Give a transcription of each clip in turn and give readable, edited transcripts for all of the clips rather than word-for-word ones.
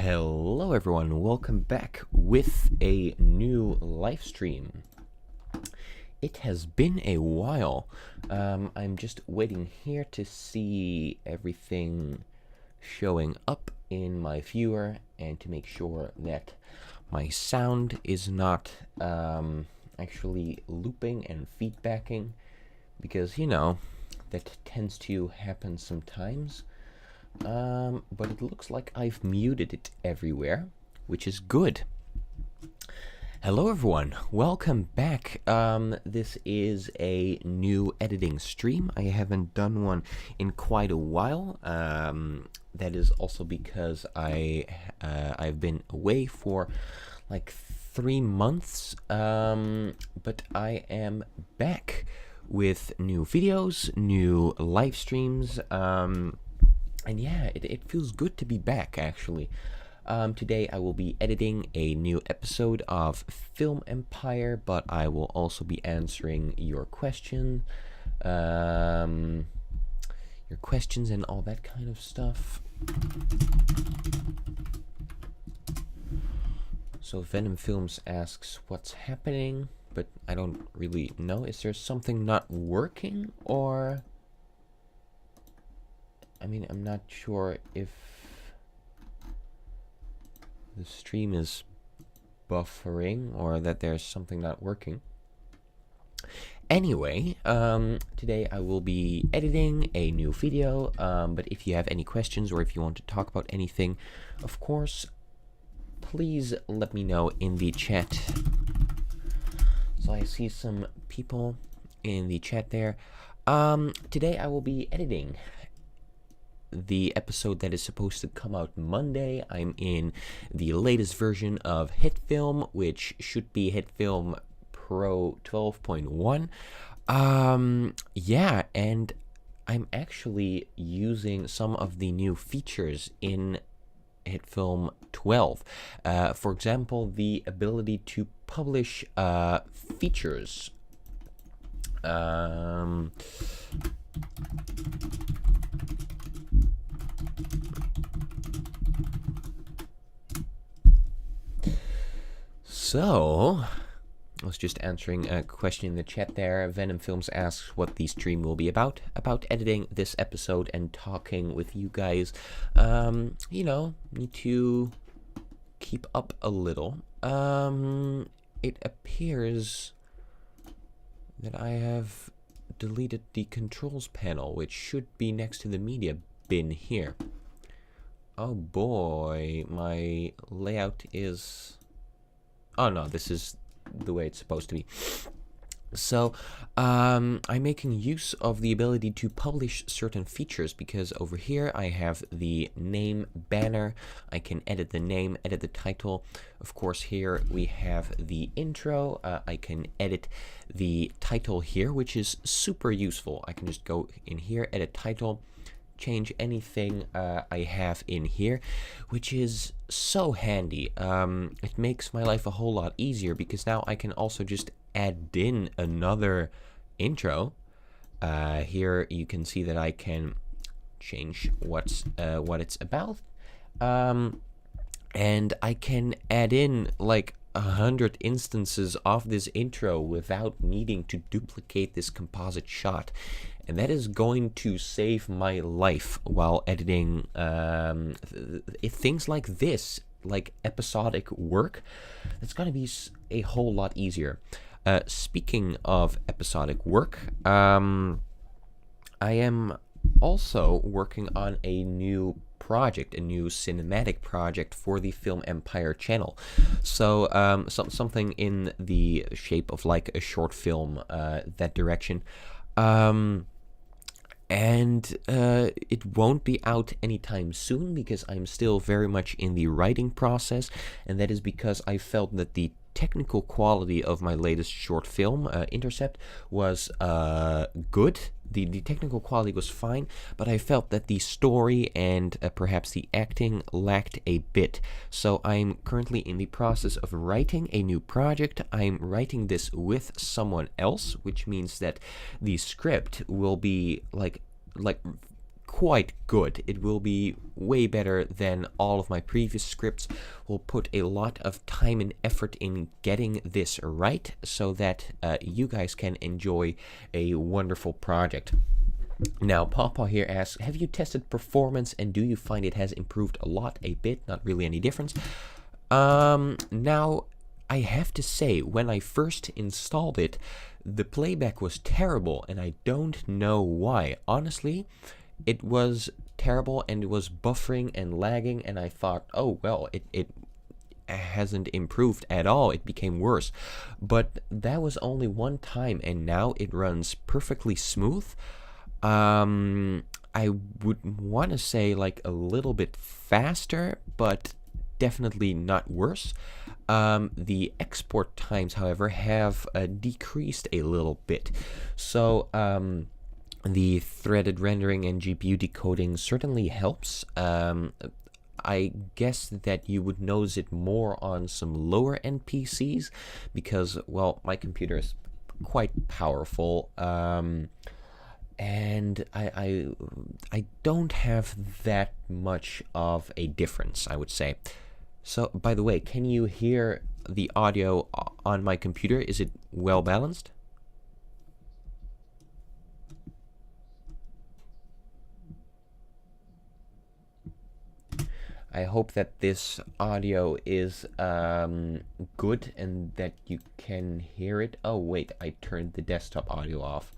Hello everyone, welcome back with a new live stream. It has been a while. I'm just waiting here to see everything showing up in my viewer and to make sure that my sound is not actually looping and feedbacking, because you know that tends to happen sometimes. But it looks like I've muted it everywhere, which is good. Hello everyone, welcome back. This is a new editing stream. I haven't done one in quite a while. That is also because I've been away for like 3 months, but I am back with new videos, new live streams, and yeah, it feels good to be back, actually. Today I will be editing a new episode of Film Empire, but I will also be answering your questions and all that kind of stuff. So Venom Films asks what's happening, but I don't really know. Is there something not working, or... I mean, I'm not sure if the stream is buffering or that there's something not working. Anyway, today I will be editing a new video, but if you have any questions or if you want to talk about anything, of course, please let me know in the chat. So I see some people in the chat there. Today I will be editing the episode that is supposed to come out Monday. I'm in the latest version of HitFilm, which should be HitFilm Pro 12.1. Yeah, and I'm actually using some of the new features in HitFilm 12. For example, the ability to publish features. So, I was just answering a question in the chat there. Venom Films asks what the stream will be about editing this episode and talking with you guys. You know, need to keep up a little. It appears that I have deleted the controls panel, which should be next to the media bin here. Oh boy, my layout is... Oh no, this is the way it's supposed to be. So, I'm making use of the ability to publish certain features, because over here I have the name banner. I can edit the name, edit the title. Of course, here we have the intro. I can edit the title here, which is super useful. I can just go in here, edit title, change anything I have in here, which is so handy. It makes my life a whole lot easier, because now I can also just add in another intro. Here you can see that I can change what it's about, and I can add in like 100 instances of this intro without needing to duplicate this composite shot. And that is going to save my life while editing things like this, like episodic work. It's going to be a whole lot easier. Speaking of episodic work, I am also working on a new project, a new cinematic project for the Film Empire channel. So something in the shape of like a short film, that direction. And it won't be out anytime soon, because I'm still very much in the writing process, and that is because I felt that the technical quality of my latest short film, Intercept, was good. The technical quality was fine, but I felt that the story and perhaps the acting lacked a bit. So I'm currently in the process of writing a new project. I'm writing this with someone else, which means that the script will be like quite good. It will be way better than all of my previous scripts. We'll put a lot of time and effort in getting this right so that you guys can enjoy a wonderful project. Now, Pawpaw here asks, have you tested performance and do you find it has improved a lot, a bit, not really any difference? Now, I have to say, when I first installed it, the playback was terrible, and I don't know why. Honestly, it was terrible, and it was buffering and lagging, and I thought, oh, well, it hasn't improved at all. It became worse. But that was only one time, and now it runs perfectly smooth. I would want to say like a little bit faster, but definitely not worse. The export times, however, have decreased a little bit. So the threaded rendering and GPU decoding certainly helps. I guess that you would notice it more on some lower end PCs because, well, my computer is quite powerful. And I don't have that much of a difference, I would say. So, by the way, can you hear the audio on my computer? Is it well balanced? I hope that this audio is good and that you can hear it. Oh, wait, I turned the desktop audio off.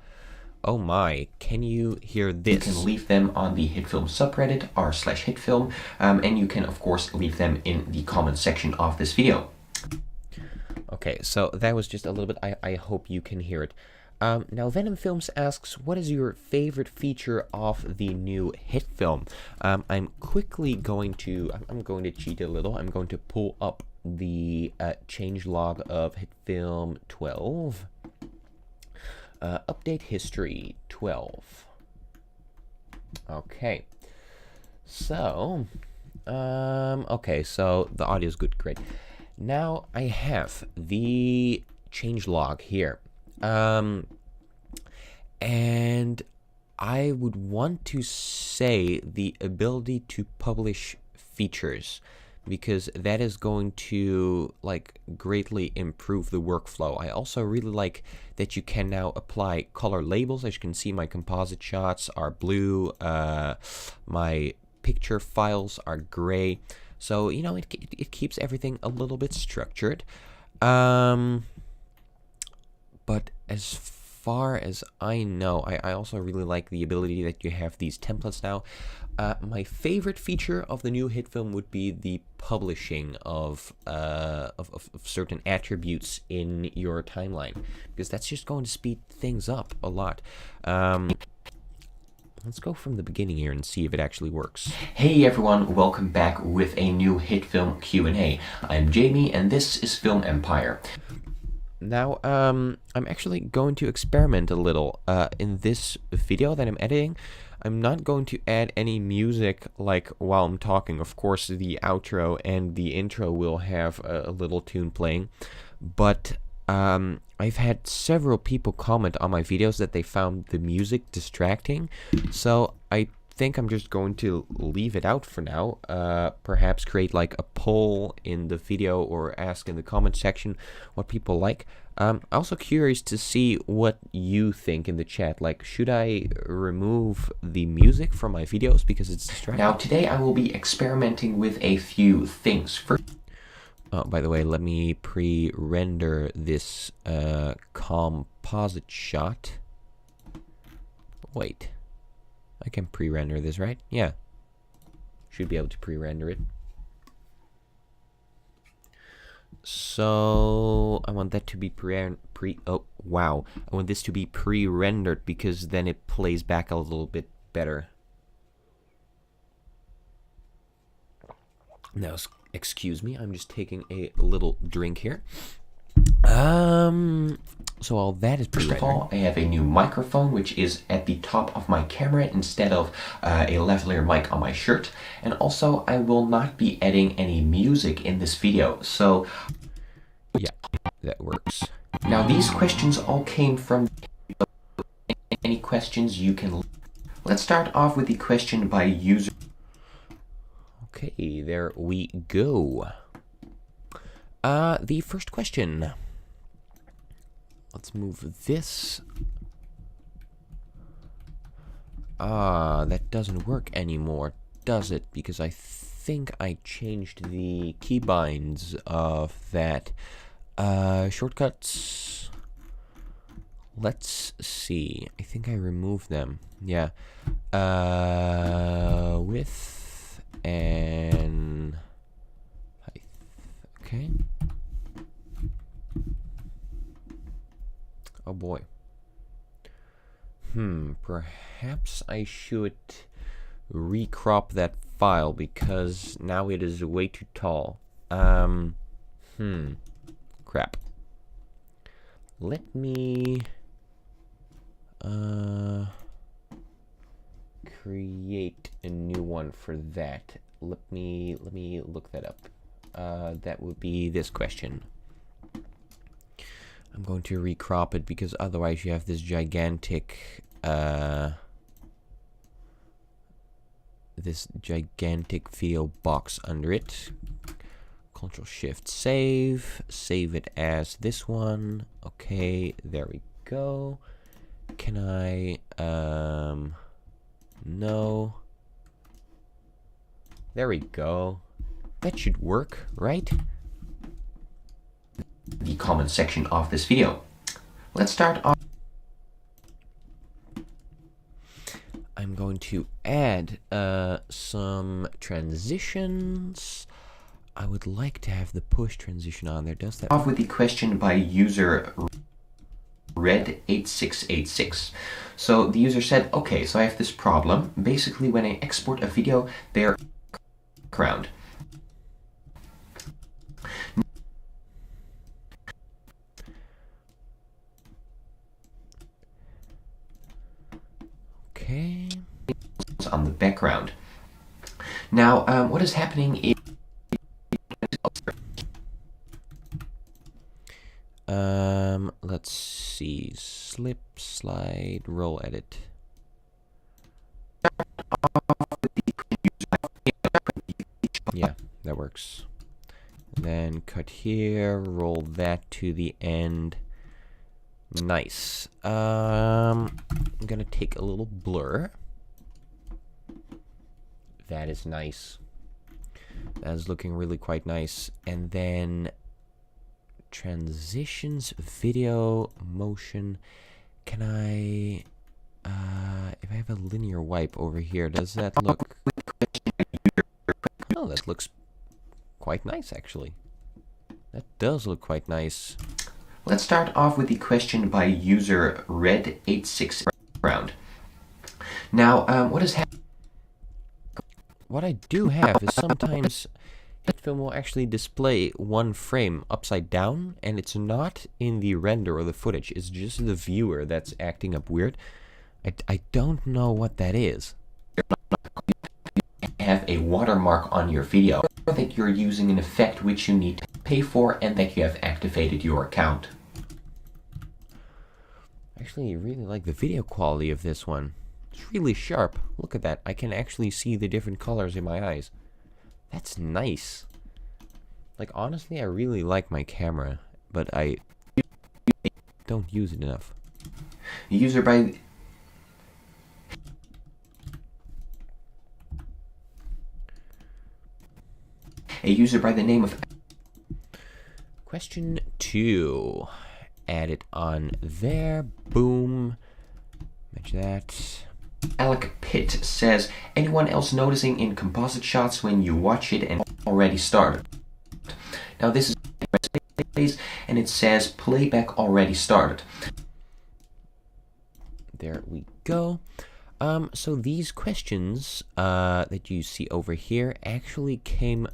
Oh my, can you hear this? You can leave them on the HitFilm subreddit, r/HitFilm, and you can, of course, leave them in the comment section of this video. Okay, so that was just a little bit, I hope you can hear it. Now, Venom Films asks, what is your favorite feature of the new HitFilm? I'm quickly going to, I'm going to cheat a little. I'm going to pull up the changelog of HitFilm 12. Update history 12. Okay. So, okay, so the audio is good, great. Now I have the changelog here. And I would want to say the ability to publish features, because that is going to like greatly improve the workflow. I also really like that you can now apply color labels. As you can see, my composite shots are blue, my picture files are gray, so you know it keeps everything a little bit structured. But as far as I know, I also really like the ability that you have these templates now. My favorite feature of the new HitFilm would be the publishing of certain attributes in your timeline, because that's just going to speed things up a lot. Let's go from the beginning here and see if it actually works. Hey everyone, welcome back with a new HitFilm Q&A. I'm Jamie and this is Film Empire. Now, I'm actually going to experiment a little in this video that I'm editing. I'm not going to add any music like while I'm talking. Of course, the outro and the intro will have a little tune playing, but I've had several people comment on my videos that they found the music distracting, so I think I'm just going to leave it out for now. Perhaps create like a poll in the video or ask in the comment section what people like. I'm also curious to see what you think in the chat. Like, should I remove the music from my videos because it's distracting? Now, today I will be experimenting with a few things. First, oh, by the way, let me pre-render this composite shot. Wait. I can pre-render this, right? Yeah. Should be able to pre-render it. So I want that to be oh wow. I want this to be pre-rendered because then it plays back a little bit better. Now, excuse me, I'm just taking a little drink here. So all that is pre-rendered. First of all, I have a new microphone, which is at the top of my camera instead of a lavalier mic on my shirt. And also, I will not be adding any music in this video. So, yeah, that works. Now, these questions all came from any questions you can. Let's start off with the question by user. Okay, there we go. The first question. Let's move this. That doesn't work anymore, does it? Because I think I changed the keybinds of that. Shortcuts. Let's see. I think I removed them. Yeah. Width and height. Okay. Oh boy. Perhaps I should recrop that file because now it is way too tall. Crap. Let me create a new one for that. Let me look that up. That would be this question. I'm going to recrop it because otherwise you have this gigantic VO box under it. Control Shift save it as this one. Okay, there we go. Can I no, there we go. That should work, right? The comment section of this video. Let's start off. I'm going to add some transitions. I would like to have the push transition on there. Does that? Off with the question by user Red8686. So the user said, okay, so I have this problem. Basically, when I export a video, they're background. Okay. On the background. Now, what is happening is let's see, slip, slide, roll edit. Yeah, that works. And then cut here, roll that to the end. Nice. I'm gonna take a little blur. That is nice. That is looking really quite nice. And then transitions, video, motion. Can I, if I have a linear wipe over here, does that look? Oh, that looks quite nice, actually. That does look quite nice. Let's start off with the question by user Red86 round. Now, what is happening? What I do have is sometimes HitFilm will actually display one frame upside down, and it's not in the render or the footage. It's just the viewer that's acting up weird. I don't know what that is. Have a watermark on your video, or that you're using an effect which you need to pay for, and that you have activated your account. Actually, I really like the video quality of this one. It's really sharp. Look at that. I can actually see the different colors in my eyes. That's nice. Like, honestly, I really like my camera, but I don't use it enough. User by a user by the name of question 2. Add it on there. Boom. Match that. Alec Pitt says, anyone else noticing in composite shots when you watch it and already started? Now this is and it says playback already started. There we go. So these questions that you see over here actually came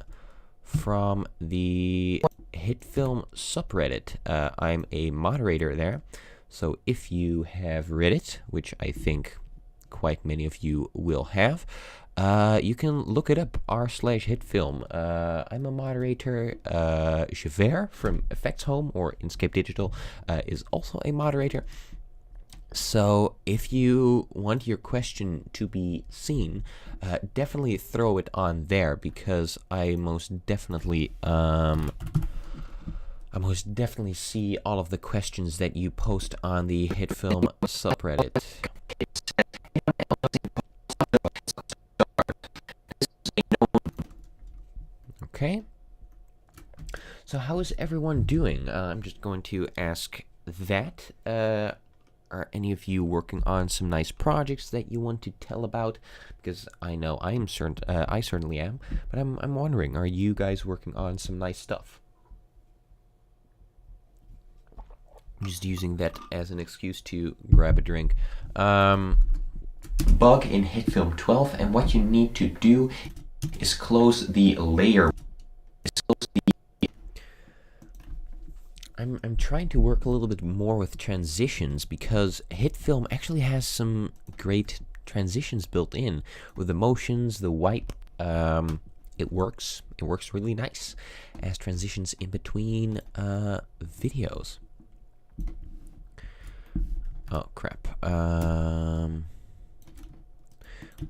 from the HitFilm subreddit. I'm a moderator there, so if you have read it, which I think quite many of you will have, you can look it up, r/HitFilm. I'm a moderator. Javert from Effects Home or Inkscape Digital is also a moderator. So if you want your question to be seen, definitely throw it on there, because I most definitely see all of the questions that you post on the HitFilm subreddit. Okay. So how is everyone doing? I'm just going to ask that. Are any of you working on some nice projects that you want to tell about? Because I know I certainly am, but I'm wondering, are you guys working on some nice stuff? I'm just using that as an excuse to grab a drink. Bug in HitFilm 12, and what you need to do is close the layer. I'm trying to work a little bit more with transitions, because HitFilm actually has some great transitions built in with the motions, the wipe. It works really nice as transitions in between videos. Oh crap.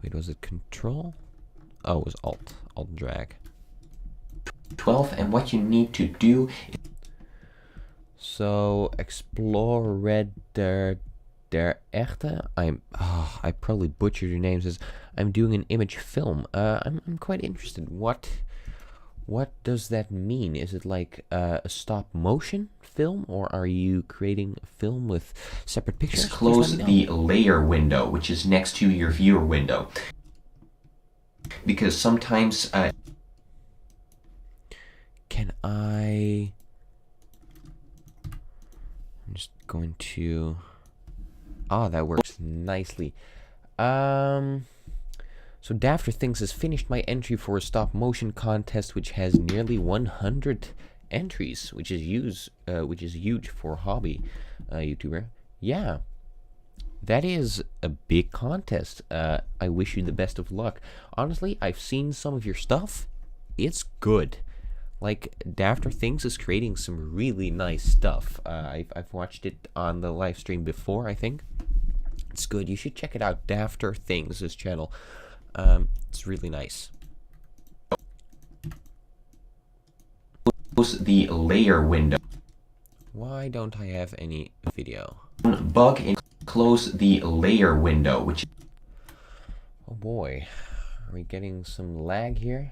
Wait, was it Control? Oh, it was Alt drag. 12, and what you need to do. So Explorer der Echte. I probably butchered your names. Says I'm doing an image film. I'm quite interested. What does that mean? Is it like a stop motion film, or are you creating a film with separate pictures? Close the layer window, which is next to your viewer window, because sometimes can I'm just going to. Ah, that works nicely. So Dafter Things has finished my entry for a stop motion contest, which has nearly 100 entries, which is huge for a hobby YouTuber. Yeah, that is a big contest. I wish you the best of luck. Honestly, I've seen some of your stuff. It's good. Like, Dafter Things is creating some really nice stuff. I've watched it on the live stream before, I think. It's good. You should check it out. Dafter Things, his channel. It's really nice. Close the layer window. Why don't I have any video? Bug in. Close the layer window, which. Oh boy, are we getting some lag here?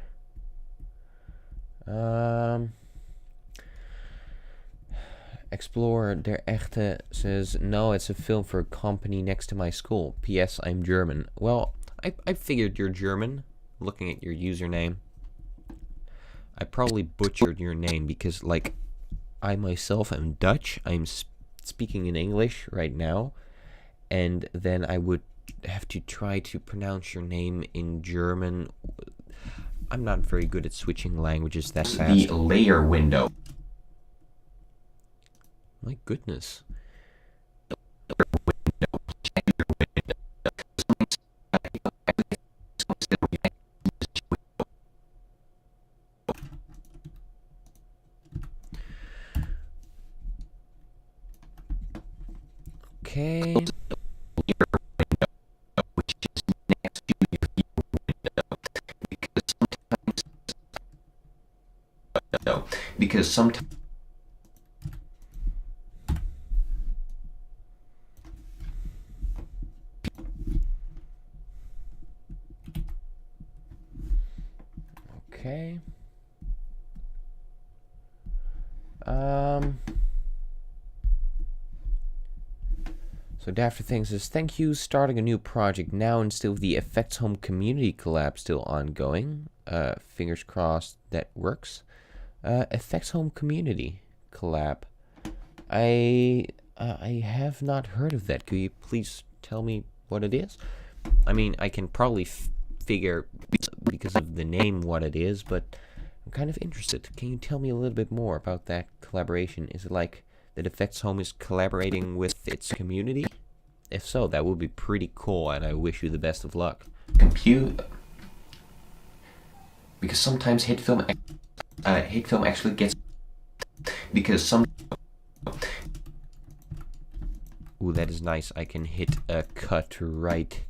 Explorer der Echte says, no, it's a film for a company next to my school. P.S. I'm German. Well, I figured you're German, looking at your username. I probably butchered your name because, like, I myself am Dutch. I'm speaking in English right now, and then I would have to try to pronounce your name in German. I'm not very good at switching languages that fast. The layer window. My goodness. Okay. Because sometimes. Okay. So Dafter Things says, thank you, starting a new project now, and still the Effects Home Community Collab still ongoing. Fingers crossed that works. Effects Home Community Collab. I have not heard of that. Could you please tell me what it is? I mean, I can probably figure because of the name what it is, but I'm kind of interested. Can you tell me a little bit more about that collaboration? Is it like that Effects Home is collaborating with its community? If so, that would be pretty cool, and I wish you the best of luck. Because sometimes HitFilm actually gets. Because some. Ooh, that is nice. I can hit a cut right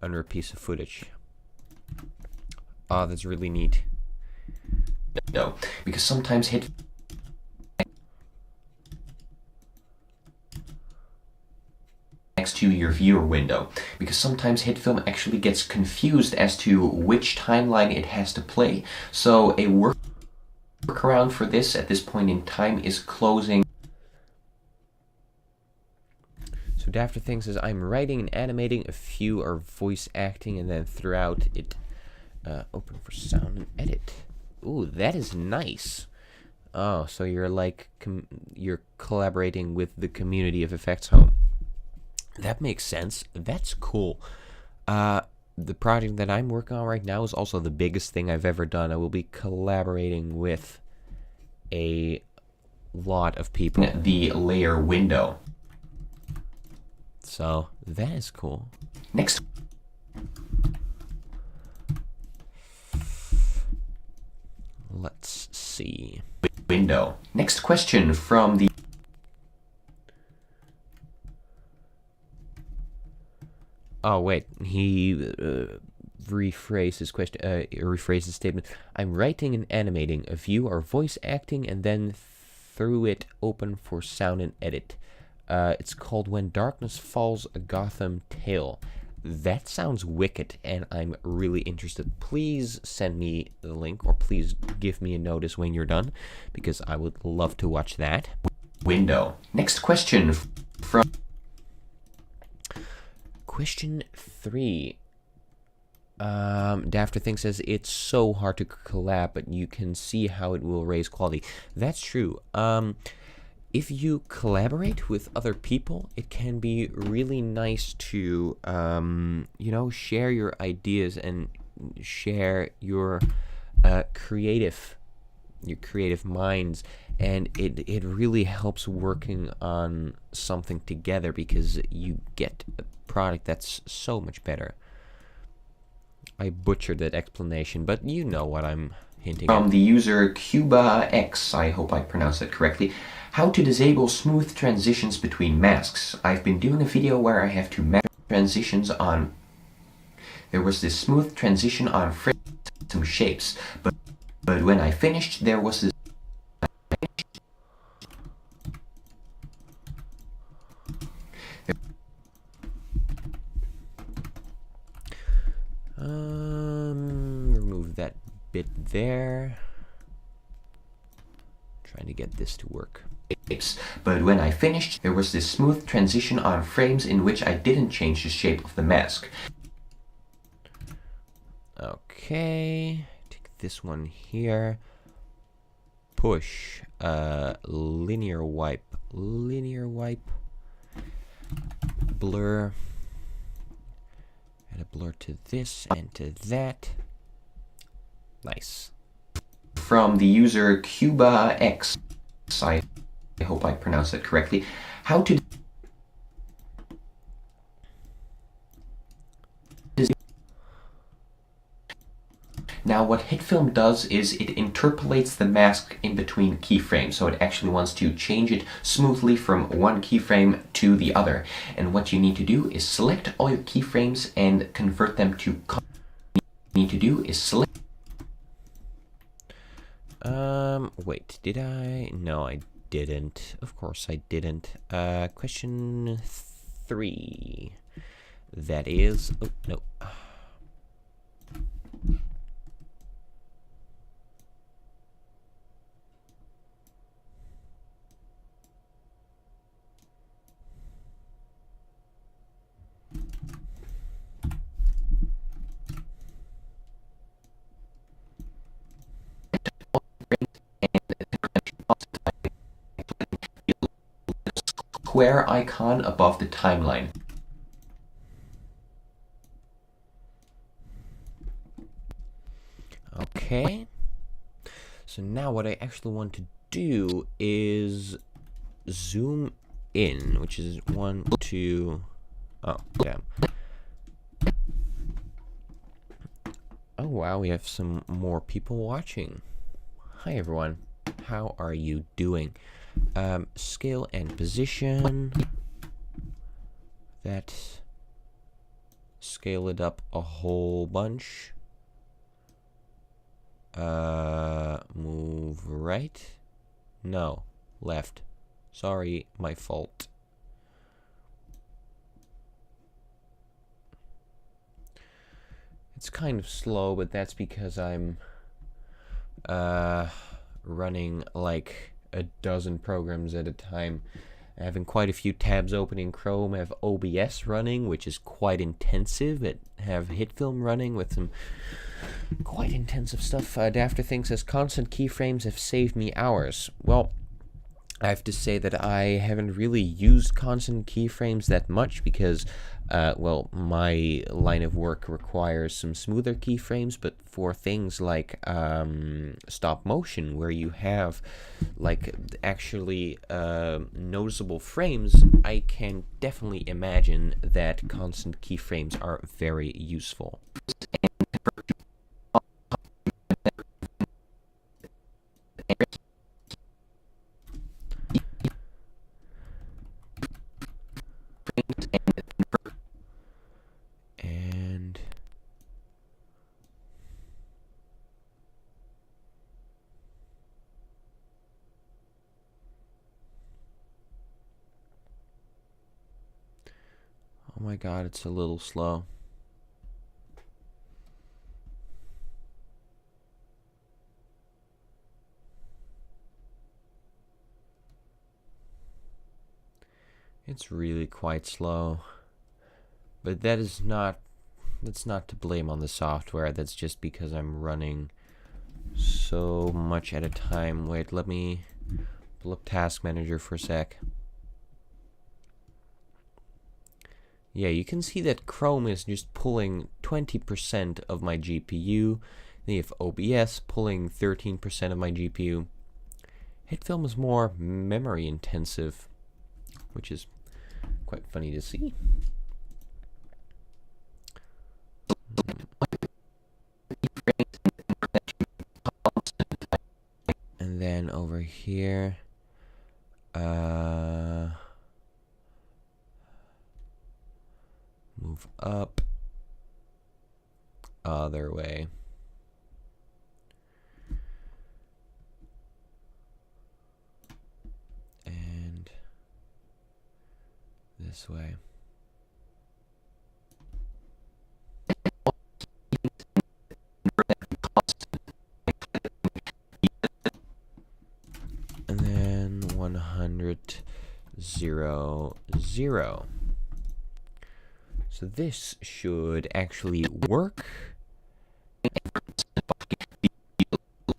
under a piece of footage. Oh, that's really neat. No, because sometimes hit next to your viewer window, because sometimes HitFilm actually gets confused as to which timeline it has to play. So a workaround for this at this point in time is closing. So Dafter Thing says, I'm writing and animating, a few are voice acting, and then throughout it open for sound and edit. Ooh, that is nice. Oh, so you're like you're collaborating with the community of Effects Home. That makes sense. That's cool. The project that I'm working on right now is also the biggest thing I've ever done. I will be collaborating with a lot of people. The layer window. So that is cool. Next. Let's see. Window. Next question from the... Oh, wait. He rephrased his question, rephrased his statement. I'm writing and animating. A view or voice acting, and then through it open for sound and edit. It's called When Darkness Falls, a Gotham Tale. That sounds wicked, and I'm really interested. Please send me the link, or please give me a notice when you're done, because I would love to watch that. Window. Next question from... Question 3. Dafter Thing says, it's so hard to collab, but you can see how it will raise quality. That's true. If you collaborate with other people, it can be really nice to, you know, share your ideas and share your creative minds, and it really helps working on something together, because you get a product that's so much better. I butchered that explanation, but you know what I'm hinting at. From the user CubaX, I hope I pronounced that correctly. How to disable smooth transitions between masks. I've been doing a video where I have to match transitions on... There was this smooth transition on some shapes, but when I finished, there was this... Remove that bit there. Trying to get this to work. But when I finished, there was this smooth transition on frames in which I didn't change the shape of the mask. Okay, take this one here. Push, linear wipe, blur. Add a blur to this and to that. Nice. From the user CubaX, I hope I pronounced that correctly. How to... Now what HitFilm does is it interpolates the mask in between keyframes, so it actually wants to change it smoothly from one keyframe to the other. And what you need to do is select all your keyframes and convert them to... Wait, did I? No, I didn't. Of course I didn't. Question 3. That is... Oh, no. Square icon above the timeline. Okay. So now what I actually want to do is zoom in, which is 1, 2... Oh, damn. Oh, wow, we have some more people watching. Hi, everyone. How are you doing? Scale and position. that. Scale it up a whole bunch. Move right. No, left. Sorry, my fault. It's kind of slow, but that's because I'm running like a dozen programs at a time. Having quite a few tabs open in Chrome. I have OBS running, which is quite intensive. I have HitFilm running with some quite intensive stuff. Dafter Thing says, constant keyframes have saved me hours. Well, I have to say that I haven't really used constant keyframes that much because, well, my line of work requires some smoother keyframes, but for things like stop motion, where you have like actually noticeable frames, I can definitely imagine that constant keyframes are very useful. And oh my god, it's a little slow. It's really quite slow. But that's not to blame on the software. That's just because I'm running so much at a time. Wait, let me pull up Task Manager for a sec. Yeah, you can see that Chrome is just pulling 20% of my GPU. Then you have OBS pulling 13% of my GPU. HitFilm is more memory intensive, which is quite funny to see. And then over here, move up, other way. And this way. And then 100, 0, 0. So this should actually work.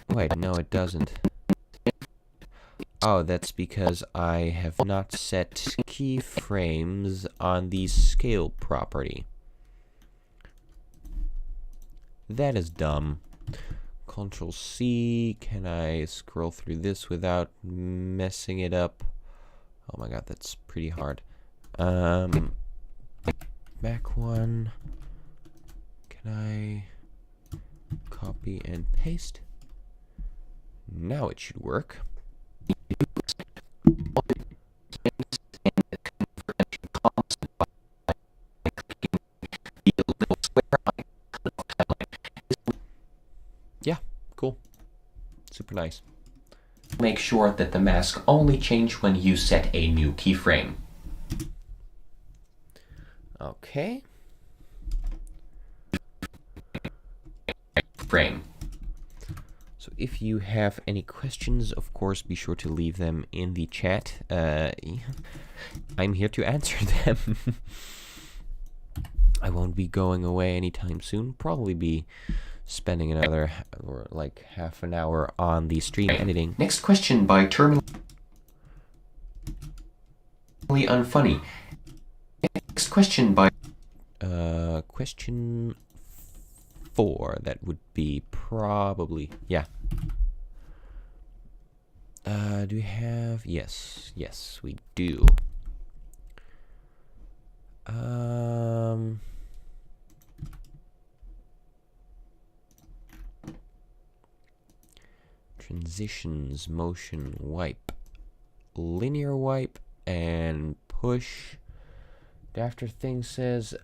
Wait, no, it doesn't. Oh, that's because I have not set keyframes on the scale property. That is dumb. Control C. Can I scroll through this without messing it up? Oh my god, that's pretty hard. Back one. Can I copy and paste? Now it should work. Yeah, cool. Super nice. Make sure that the mask only changes when you set a new keyframe. Okay. Frame. So if you have any questions, of course, be sure to leave them in the chat. I'm here to answer them. I won't be going away anytime soon. Probably be spending another or like half an hour on the stream editing. Next question by Terminally Unfunny. Next question by question 4. That would be probably, yeah. Do we have? Yes, we do. Transitions, motion, wipe, linear wipe, and push After thing says,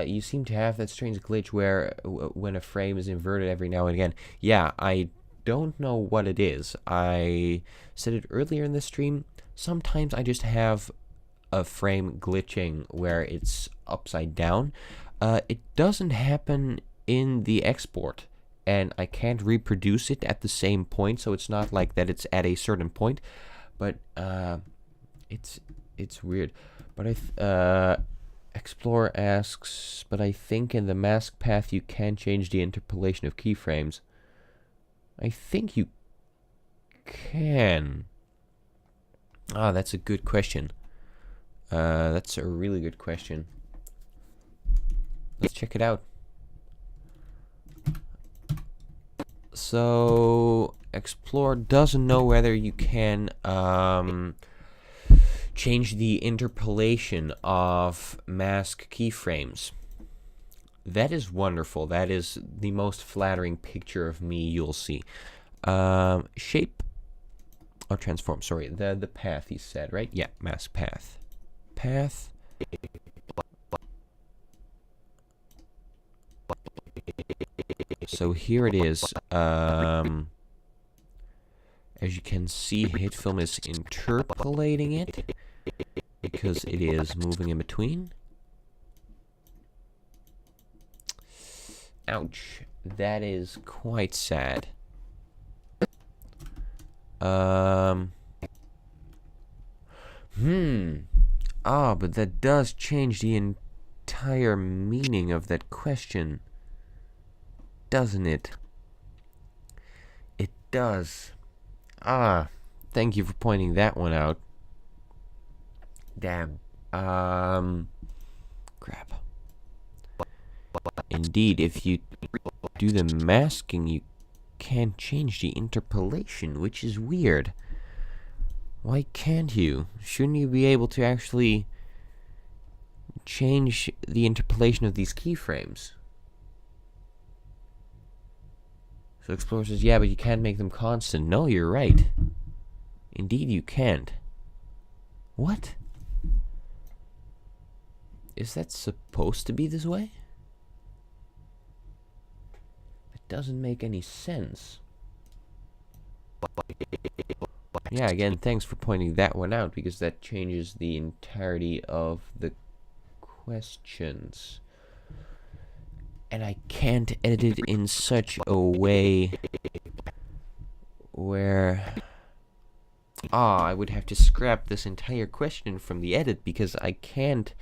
you seem to have that strange glitch where when a frame is inverted every now and again. Yeah, I don't know what it is. I said it earlier in the stream. Sometimes I just have a frame glitching where it's upside down. It doesn't happen in the export, and I can't reproduce it at the same point, so it's not like that it's at a certain point. But it's weird. But Explorer asks, but I think in the mask path you can change the interpolation of keyframes. I think you can. Ah, that's a good question. That's a really good question. Let's check it out. So, Explorer doesn't know whether you can change the interpolation of mask keyframes. That is wonderful. That is the most flattering picture of me you'll see. Shape or transform, sorry, the path he said, right? Yeah, mask path. Path. So here it is. As you can see, HitFilm is interpolating it because it is moving in between. Ouch. That is quite sad. But that does change the entire meaning of that question, doesn't it? It does. Thank you for pointing that one out. Damn. Crap. Indeed, if you do the masking, you can't change the interpolation, which is weird. Why can't you? Shouldn't you be able to actually change the interpolation of these keyframes? So Explorer says, yeah, but you can't make them constant. No, you're right. Indeed, you can't. What? Is that supposed to be this way? It doesn't make any sense. Yeah, again, thanks for pointing that one out, because that changes the entirety of the questions. And I can't edit it in such a way where... I would have to scrap this entire question from the edit, because I can't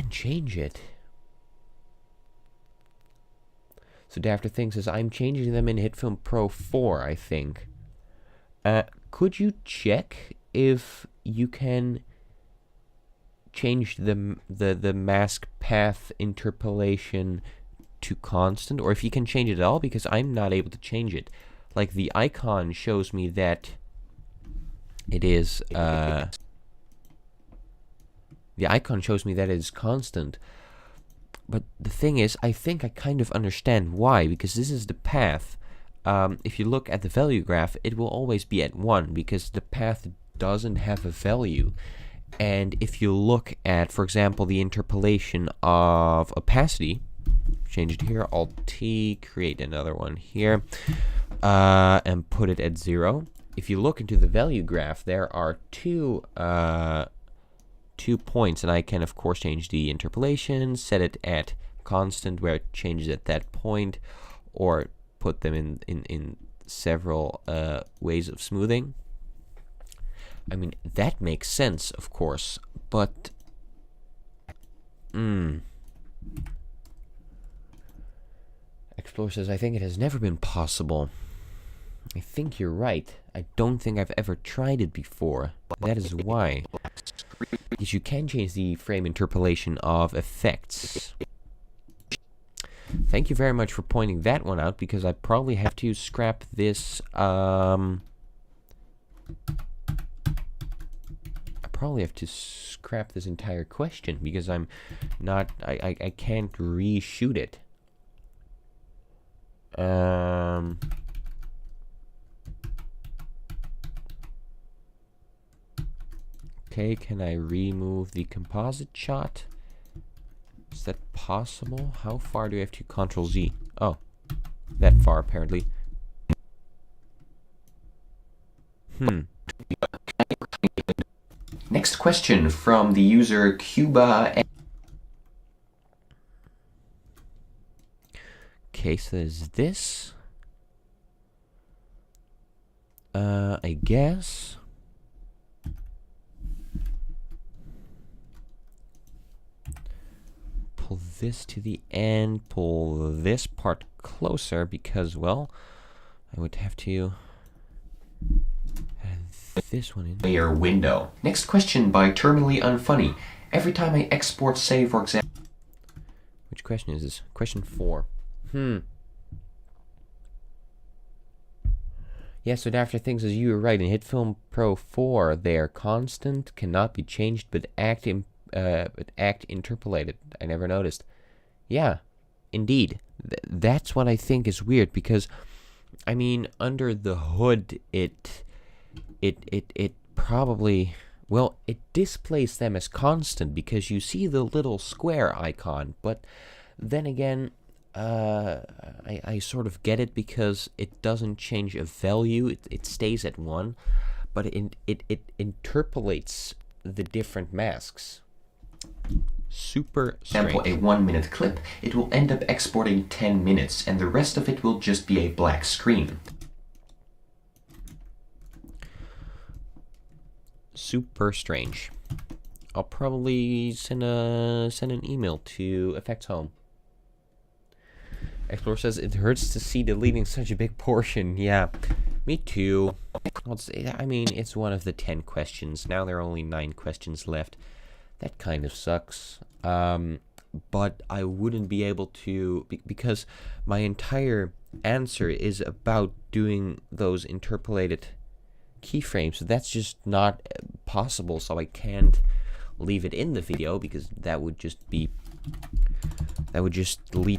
change it. So After Thing says, I'm changing them in HitFilm Pro 4, I think. Could you check if you can change the mask path interpolation to constant, or if you can change it at all, because I'm not able to change it. Like, the icon shows me that it is the icon shows me that it is constant. But the thing is, I think I kind of understand why, because this is the path. If you look at the value graph, it will always be at 1, because the path doesn't have a value. And if you look at, for example, the interpolation of opacity, change it here, Alt-T, create another one here, and put it at 0. If you look into the value graph, there are two points, and I can, of course, change the interpolation, set it at constant, where it changes at that point, or put them in several ways of smoothing. I mean, that makes sense, of course, but... Explorer says, I think it has never been possible. I think you're right. I don't think I've ever tried it before. That is why. Because you can change the frame interpolation of effects. Thank you very much for pointing that one out, because I probably have to scrap this, entire question, because I'm not, I can't reshoot it. Okay, can I remove the composite shot? Is that possible? How far do I have to Control Z? Oh, that far apparently. Next question from the user Cuba. Okay, so there's this. I guess. Pull this to the end, pull this part closer because, well, I would have to add this one in. Layer window. Next question by Terminally Unfunny. Every time I export, say, for example. Which question is this? Question 4. Yeah, so after things as you were right, in HitFilm Pro 4, they are constant, cannot be changed, but act interpolated. I never noticed. Yeah, indeed. That's what I think is weird, because, I mean, under the hood, it probably, well, it displays them as constant, because you see the little square icon, but then again, I sort of get it, because it doesn't change a value, it stays at 1, but it interpolates the different masks. Super strange. Example, a 1-minute clip, it will end up exporting 10 minutes, and the rest of it will just be a black screen. Super strange. I'll probably send an email to Effects Home. Explorer says, it hurts to see deleting such a big portion. Yeah, me too. I mean, it's one of the 10 questions. Now there are only 9 questions left. That kind of sucks. But I wouldn't be able to, because my entire answer is about doing those interpolated keyframes. So that's just not possible. So I can't leave it in the video, because that would just lead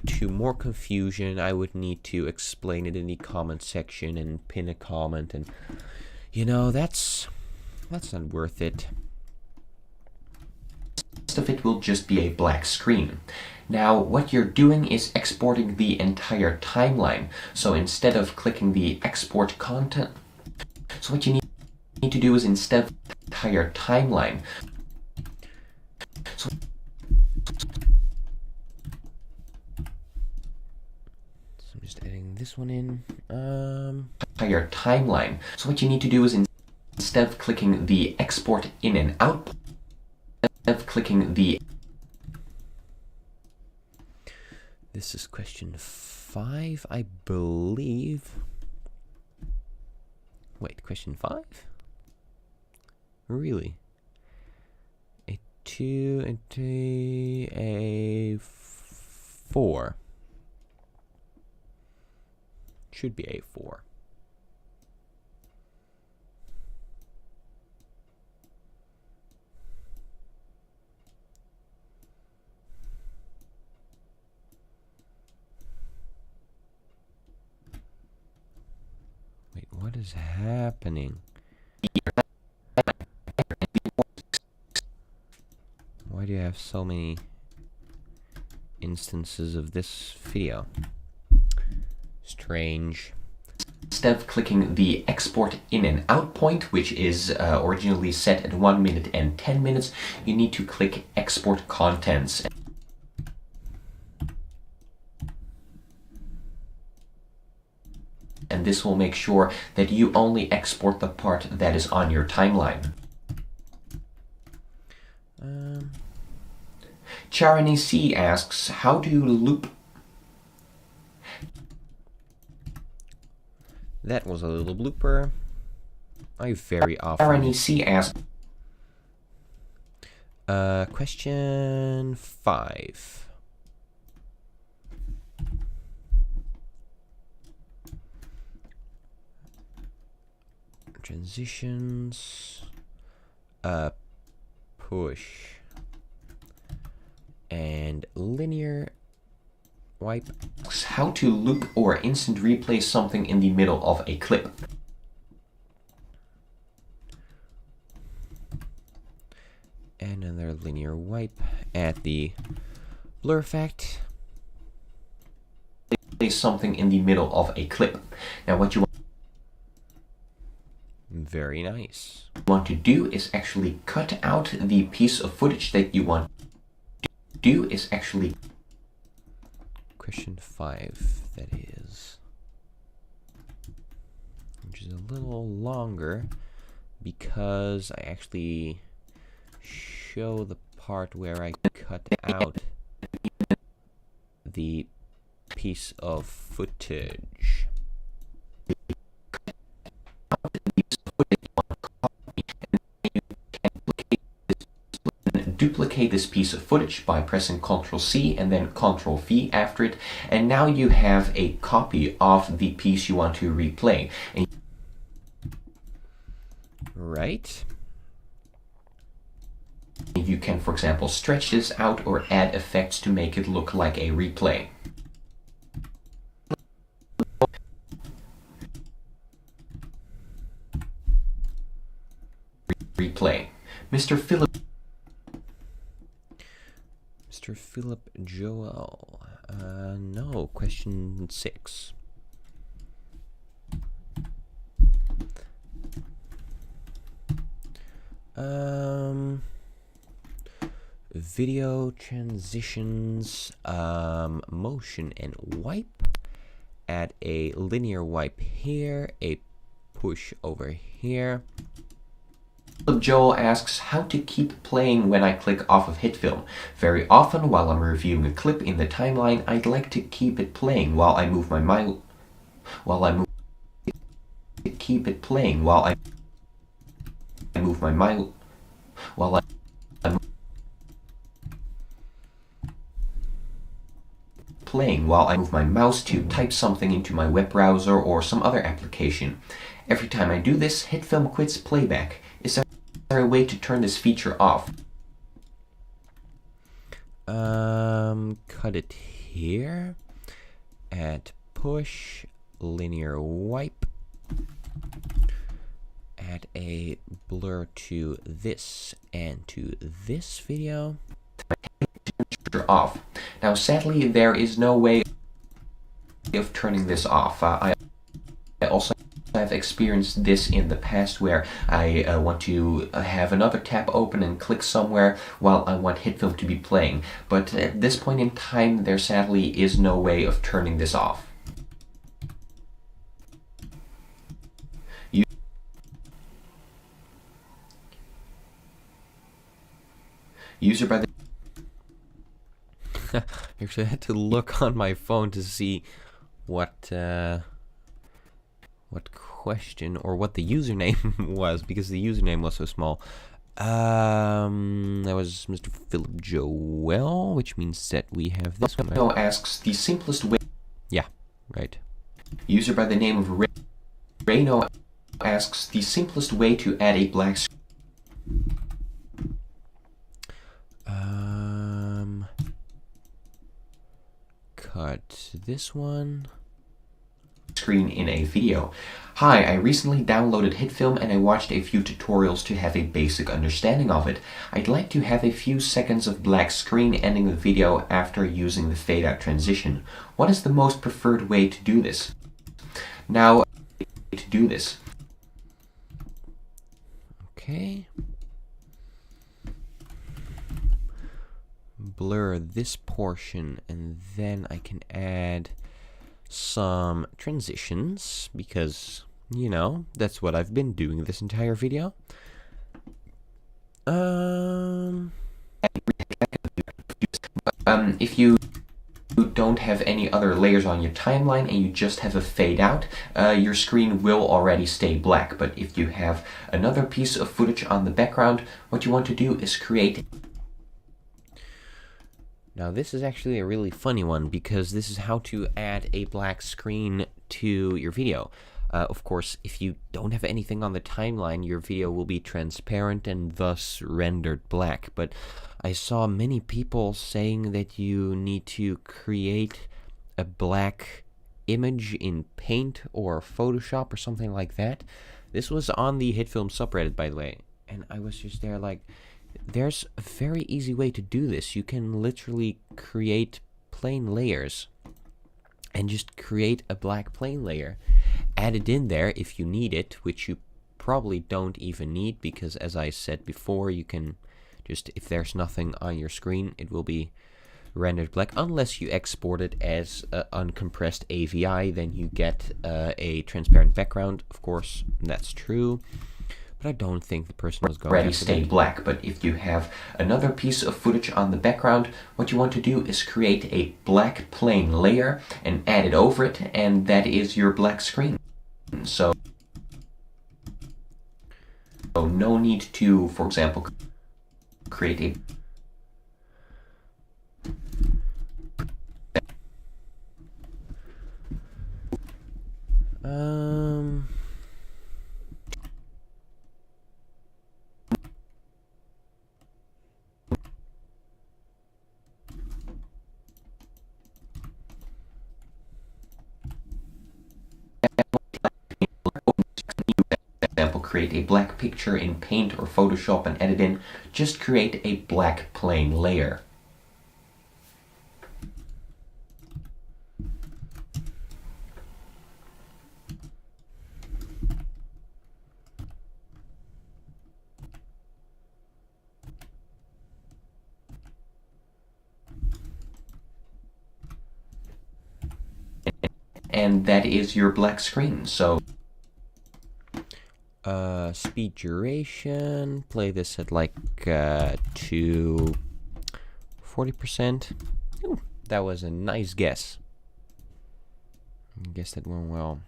to more confusion. I would need to explain it in the comment section and pin a comment, and you know, that's not worth it. Most of it will just be a black screen. Now, what you're doing is exporting the entire timeline. So instead of clicking the export content, so what you need to do is, instead of the entire timeline, so I'm just adding this one in. Entire timeline. So what you need to do is, instead of clicking the export in and out, instead of clicking the. This is question 5, I believe. Wait, question 5? Really? A 2 and a 4. Should be A4. Wait, what is happening? Why do you have so many instances of this video? Strange. Instead of clicking the export in and out point, which is originally set at 1 minute and 10 minutes, you need to click export contents. And this will make sure that you only export the part that is on your timeline. Charani C asks, how do you loop? That was a little blooper. I very often. Charani C asks. Question 5. Transitions. Push. And linear wipe. How to loop or instant replay something in the middle of a clip. and another linear wipe. Add the blur effect. Place something in the middle of a clip. Now what you very nice. Want to do is actually cut out the piece of footage that you want to do is actually question 5, that is, which is a little longer because I actually show the part where I cut out the piece of footage. Duplicate this piece of footage by pressing Ctrl+C and then Ctrl+V after it, and now you have a copy of the piece you want to replay. And right. You can, for example, stretch this out or add effects to make it look like a replay. Replay. Mr. Philip Joel. No, question 6. Video transitions, motion and wipe. Add a linear wipe here, a push over here. Joel asks how to keep playing when I click off of HitFilm. Very often while I'm reviewing a clip in the timeline, I'd like to keep it playing while I move my mouse. Keep it playing while I move my mouse. Playing while I move my mouse to type something into my web browser or some other application. Every time I do this, HitFilm quits playback. Is there a way to turn this feature off? Cut it here. Add push, linear wipe. Add a blur to this and to this video. Off. Now, sadly, there is no way of turning this off. I also have experienced this in the past where I want to have another tab open and click somewhere while I want HitFilm to be playing. But at this point in time, there sadly is no way of turning this off. User by the actually, I had to look on my phone to see what question or what the username was, because the username was so small. That was Mr. Philip Joel, which means that we have this one. Right? Asks the simplest way. Yeah, right. User by the name of Reno asks the simplest way to add a black screen. Cut this one. Screen in a video. Hi, I recently downloaded HitFilm and I watched a few tutorials to have a basic understanding of it. I'd like to have a few seconds of black screen ending the video after using the fade out transition. What is the most preferred way to do this? Now, to do this. Okay. Blur this portion and then I can add some transitions because, you know, that's what I've been doing this entire video. If you don't have any other layers on your timeline and you just have a fade out, your screen will already stay black. But if you have another piece of footage on the background, what you want to do is create. Now this is actually a really funny one because this is how to add a black screen to your video. Of course, if you don't have anything on the timeline, your video will be transparent and thus rendered black. But I saw many people saying that you need to create a black image in Paint or Photoshop or something like that. This was on the HitFilm subreddit, by the way, and I was just there like, there's a very easy way to do this. You can literally create plane layers and just create a black plane layer. Add it in there if you need it, which you probably don't even need, because as I said before, you can just, if there's nothing on your screen, it will be rendered black, unless you export it as uncompressed AVI, then you get a transparent background. Of course, that's true, but I don't think the person was going to stay black. But if you have another piece of footage on the background, what you want to do is create a black plane layer and add it over it, and that is your black screen. So no need to, for example, create a create a black picture in Paint or Photoshop and edit in, just create a black plane layer. And that is your black screen. So speed duration, play this at like to 40%. Ooh, that was a nice guess. I guess that went well.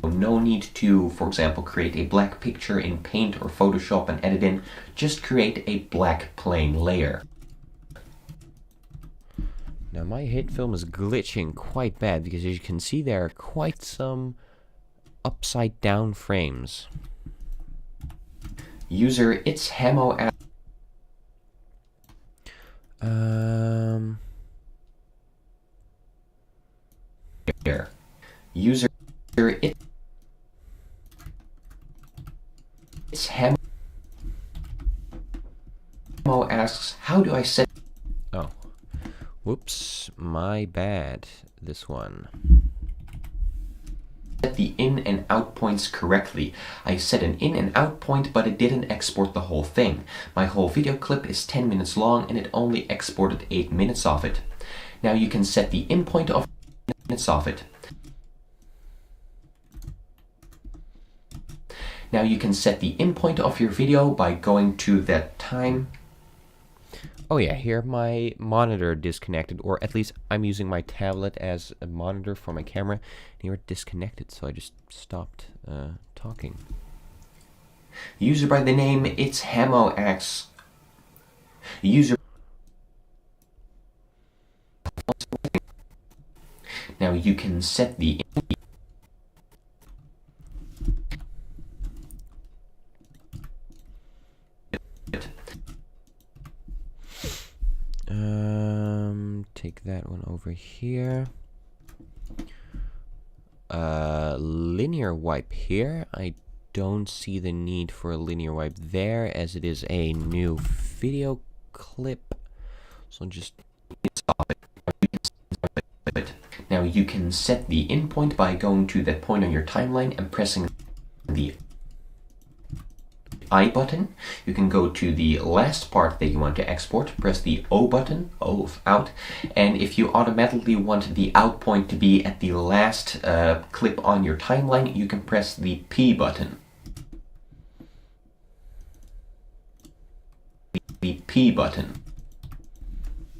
No need to, for example, create a black picture in Paint or Photoshop and edit in, just create a black plane layer. Now my hit film is glitching quite bad, because as you can see there are quite some upside down frames. User, it's Hemo. Here. User, it's Hemo asks, how do I set? Oh. Whoops, my bad, this one. Set the in and out points correctly. I set an in and out point, but it didn't export the whole thing. My whole video clip is 10 minutes long and it only exported 8 minutes of it. Now you can set the in point of minutes of it. Now you can set the in point of your video by going to that time. Oh yeah, here my monitor disconnected, or at least I'm using my tablet as a monitor for my camera. Here it disconnected, so I just stopped talking. User by the name it's HamoX. User. Now you can set the take that one over here. Linear wipe here. I don't see the need for a linear wipe there, as it is a new video clip. So just stop it. Now you can set the in point by going to that point on your timeline and pressing the I button. You can go to the last part that you want to export, press the O button, O of out, and if you automatically want the out point to be at the last clip on your timeline, you can press the P button. The P button.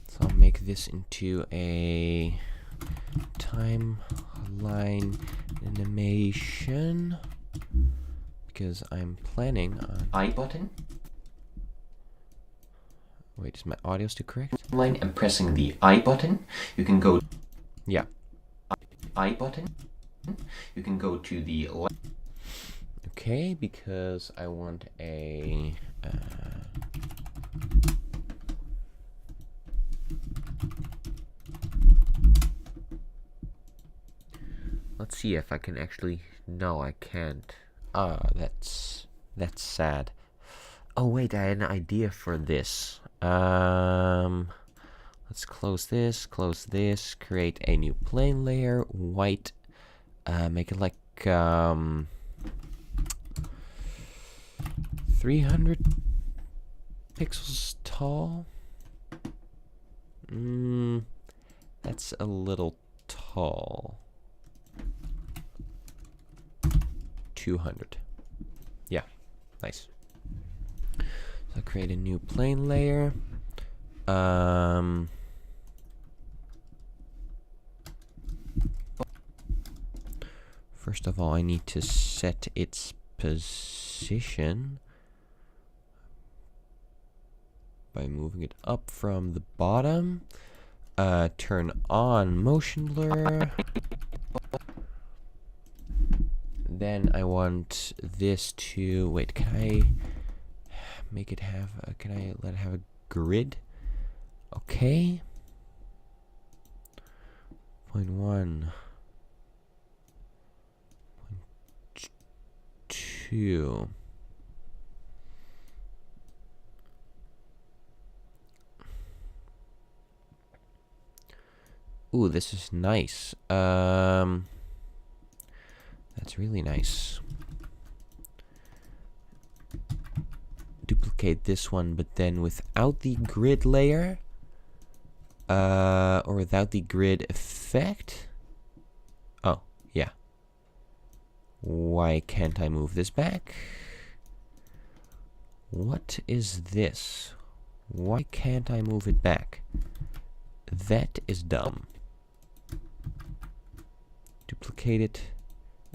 So I'll make this into a timeline animation, because I'm planning on I button. Wait, is my audio still correct? Line and pressing the I button. You can go. Yeah. I button. You can go to the. Okay, because I want a. Let's see if I can actually. No, I can't. That's That's sad. Oh wait, I had an idea for this. Let's close this, create a new plane layer, white, make it like 300 pixels tall. That's a little tall. 200. Yeah, nice. So create a new plane layer. First of all, I need to set its position by moving it up from the bottom. Turn on motion blur. Then I want this to, wait, can I make it have, can I let it have a grid? Okay. 0.1. 0.2. Ooh, this is nice. That's really nice. Duplicate this one, but then without the grid layer, or without the grid effect. Oh, yeah. Why can't I move this back? What is this? Why can't I move it back? That is dumb. Duplicate it.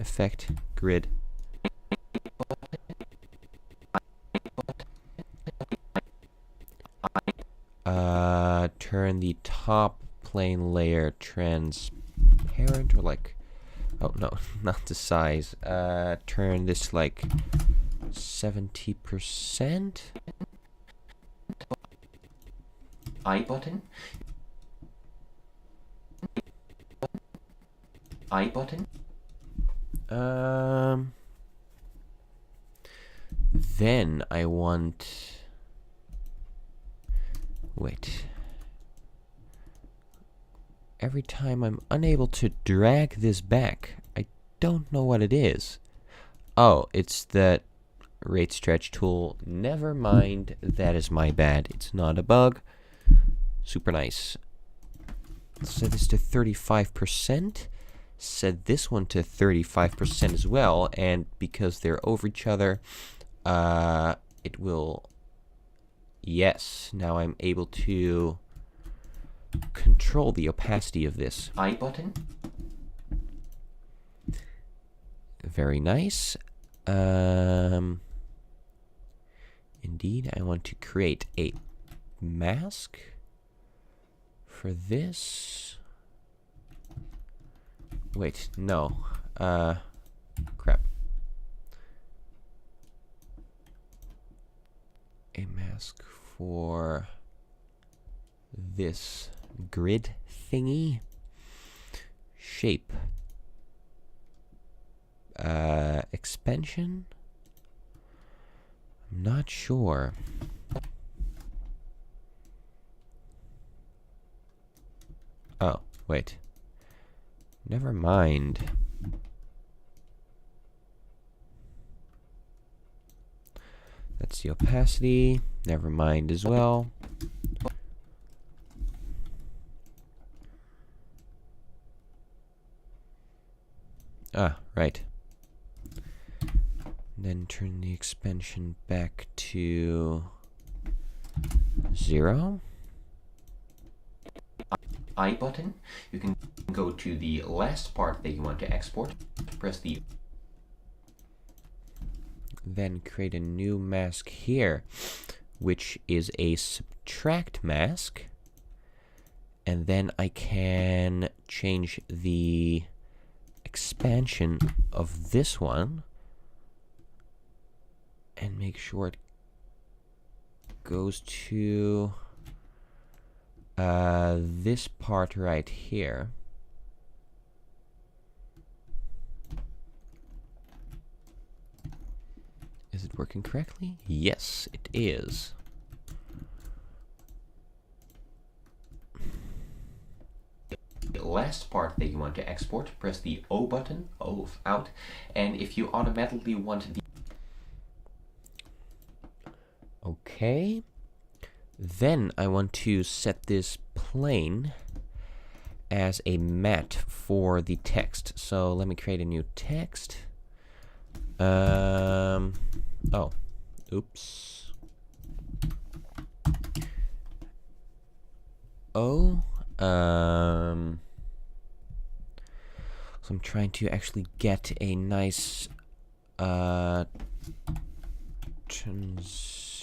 Effect, grid. Turn the top plane layer transparent, or like, oh no, not the size. Turn this like 70%. I button. I button. Then I want, wait. Every time I'm unable to drag this back, I don't know what it is. Oh, it's that rate stretch tool. Never mind, that is my bad. It's not a bug. Super nice. Let's set this to 35%. Set this one to 35% as well, and because they're over each other, it will, yes, now I'm able to control the opacity of this. I button. Very nice. Indeed, I want to create a mask for this. Wait, no. Crap. A mask for this grid thingy. Shape. Expansion? I'm not sure. Oh, wait. Never mind. That's the opacity. Never mind as well. Ah, right. Then turn the expansion back to 0. I button. You can go to the last part that you want to export. Press the. Then create a new mask here, which is a subtract mask. And then I can change the expansion of this one and make sure it goes to this part right here. Is it working correctly? Yes, it is. The last part that you want to export, press the O button, O out, and if you automatically want the... Okay. Then I want to set this plane as a mat for the text. So let me create a new text. Oh, oops. Oh, so I'm trying to actually get a nice transition.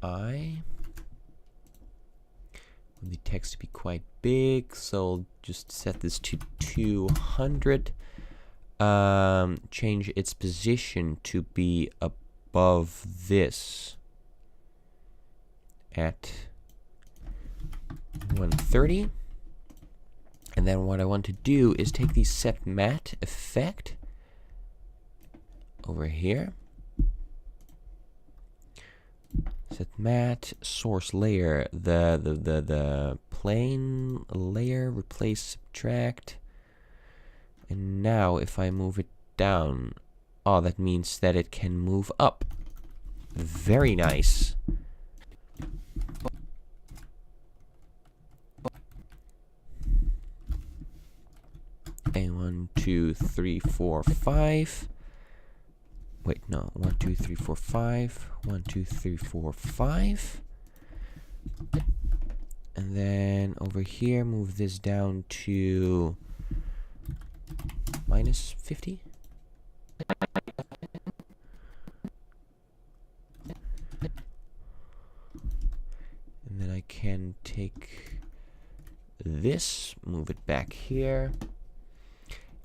I want the text to be quite big, so I'll just set this to 200. Change its position to be above this at 130. And then what I want to do is take the set matte effect over here. Set matte, source layer, the plane layer, replace subtract. And now if I move it down, oh, that means that it can move up. Very nice. And 1, 2, 3, 4, 5. Wait, no. 1, 2, 3, 4, 5. 1, 2, 3, 4, 5. And then over here, move this down to minus 50. And then I can take this, move it back here.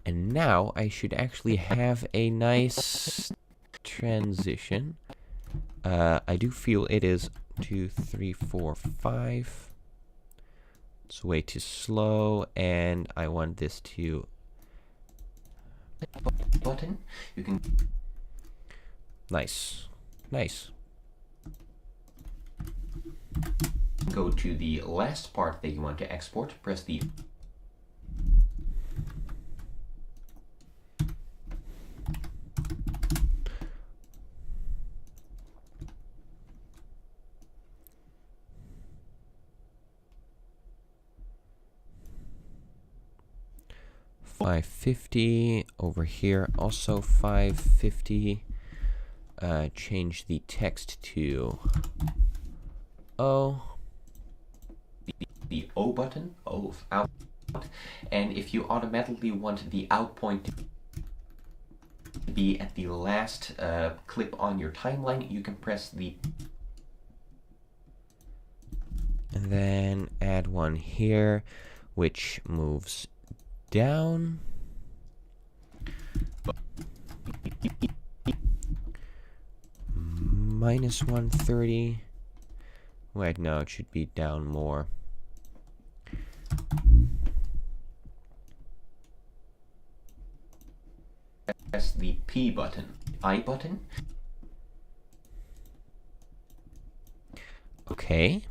And now I should actually have a nice transition. I do feel it is 2, 3, 4, 5. It's way too slow, and I want this to button. You can nice. Go to the last part that you want to export. Press the 550 over here, also 550. Change the text to O. The O button, O out. And if you automatically want the out point to be at the last clip on your timeline, you can press the... And then add one here, which moves down. Minus 130. Wait, no, it should be down more. Press the P button, I button. Okay.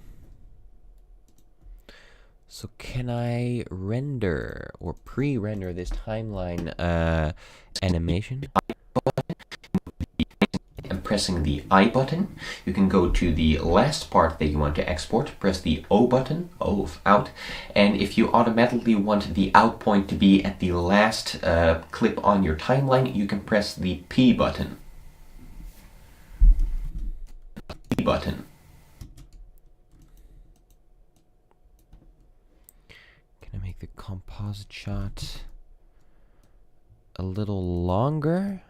So can I render or pre-render this timeline animation? And pressing the I button, you can go to the last part that you want to export, press the O button, O out, and if you automatically want the out point to be at the last clip on your timeline, you can press the P button. P button. Can I make the composite shot a little longer?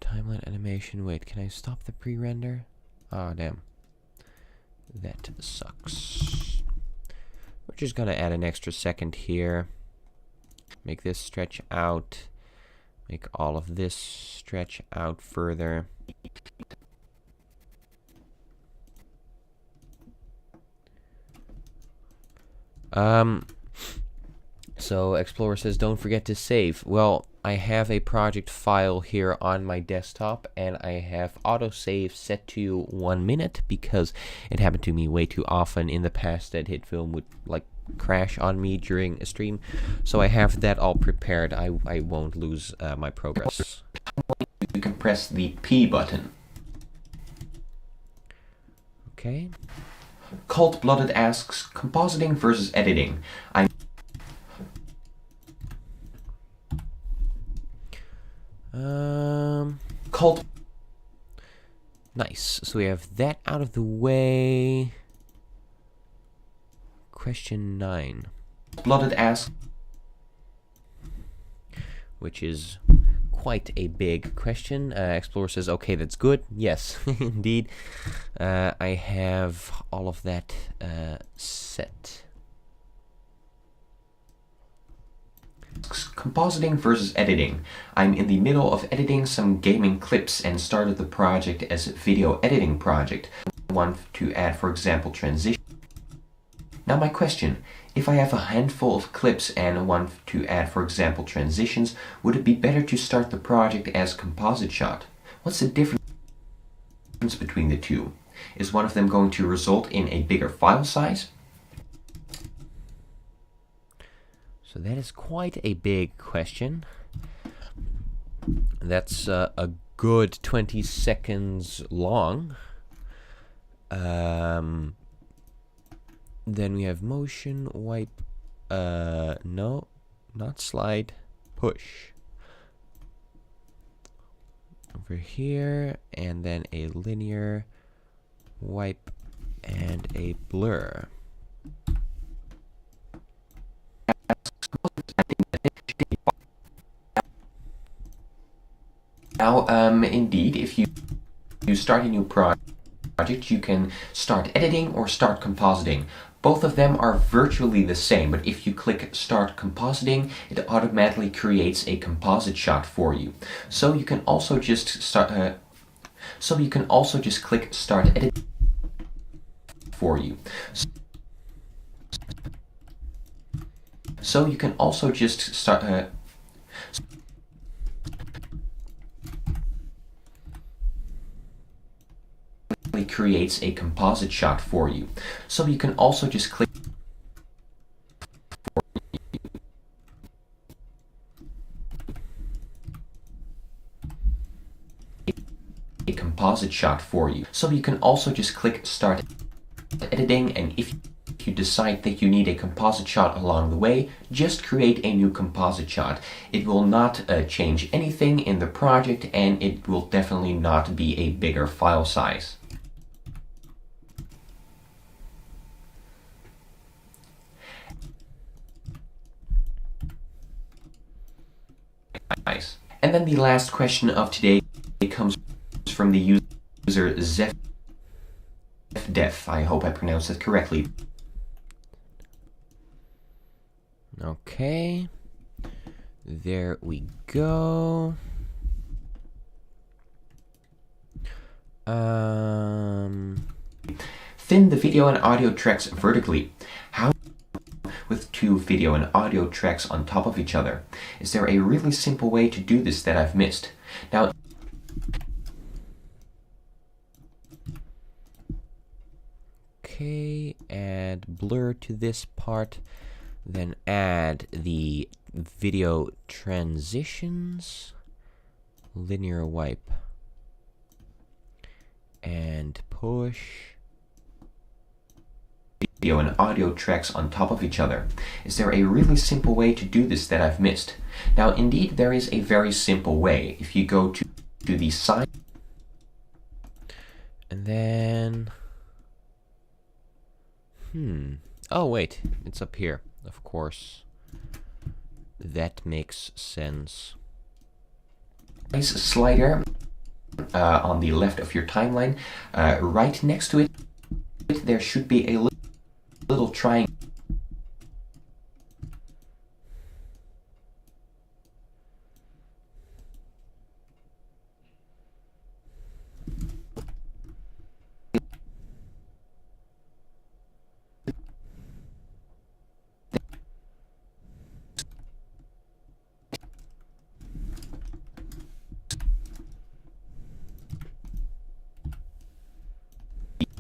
Timeline animation. Wait, can I stop the pre-render? Oh, damn. That sucks. We're just gonna add an extra second here. Make this stretch out. Make all of this stretch out further. So Explorer says, don't forget to save. Well, I have a project file here on my desktop, and I have autosave set to 1 minute because it happened to me way too often in the past that HitFilm would like crash on me during a stream. So I have that all prepared. I won't lose my progress. You can press the P button. Okay. Cold Blooded asks, compositing versus editing. Cold. Nice. So we have that out of the way. Question 9. Blooded asks, which is quite a big question. Explorer says, okay, that's good. Yes, indeed. I have all of that set. Compositing versus editing. I'm in the middle of editing some gaming clips and started the project as a video editing project. I want to add, for example, transition. Now my question, if I have a handful of clips and want to add, for example, transitions, would it be better to start the project as Composite Shot? What's the difference between the two? Is one of them going to result in a bigger file size? So that is quite a big question. That's a good 20 seconds long. Then we have motion, wipe, no, not slide, push. Over here, and then a linear, wipe, and a blur. Now, indeed, if you start a new project, you can start editing or start compositing. Both of them are virtually the same, but if you click Start Compositing, it automatically creates a composite shot for you. So you can also just start. So you can also just click Start Editing for you. So you can also just start. Creates a composite shot for you. So you can also just click a composite shot for you. So you can also just click Start Editing, and if you decide that you need a composite shot along the way, just create a new composite shot. It will not change anything in the project, and it will definitely not be a bigger file size. Nice. And then the last question of today comes from the user Zefdef. I hope I pronounced it correctly. Okay. There we go. Thin the video and audio tracks vertically. How with two video and audio tracks on top of each other? Is there a really simple way to do this that I've missed? Now, okay, add blur to this part, then add the video transitions, linear wipe, and push. Video and audio tracks on top of each other. Is there a really simple way to do this that I've missed? Now, indeed, there is a very simple way. If you go to the side, and then, oh wait, it's up here, of course. That makes sense. Place a slider on the left of your timeline. Right next to it, there should be a little triangle.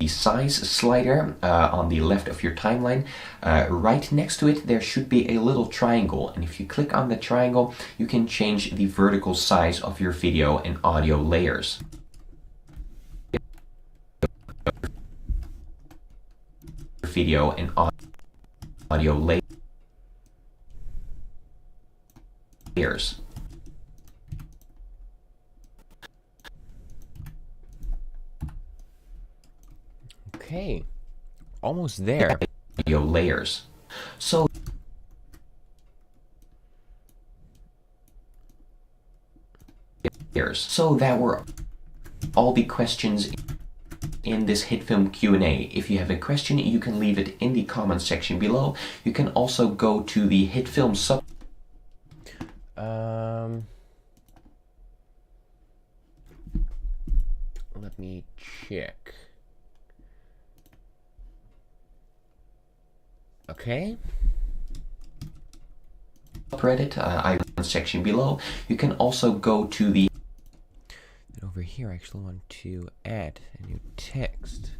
the size slider on the left of your timeline. Right next to it there should be a little triangle, and if you click on the triangle you can change the vertical size of your video and audio layers. Video and audio layers. Okay, almost there. Video layers. So that were all the questions in this HitFilm Q&A. If you have a question, you can leave it in the comments section below. You can also go to the HitFilm sub. Let me check. Okay. Subreddit, I section below. You can also go to the. Over here, I actually want to add a new text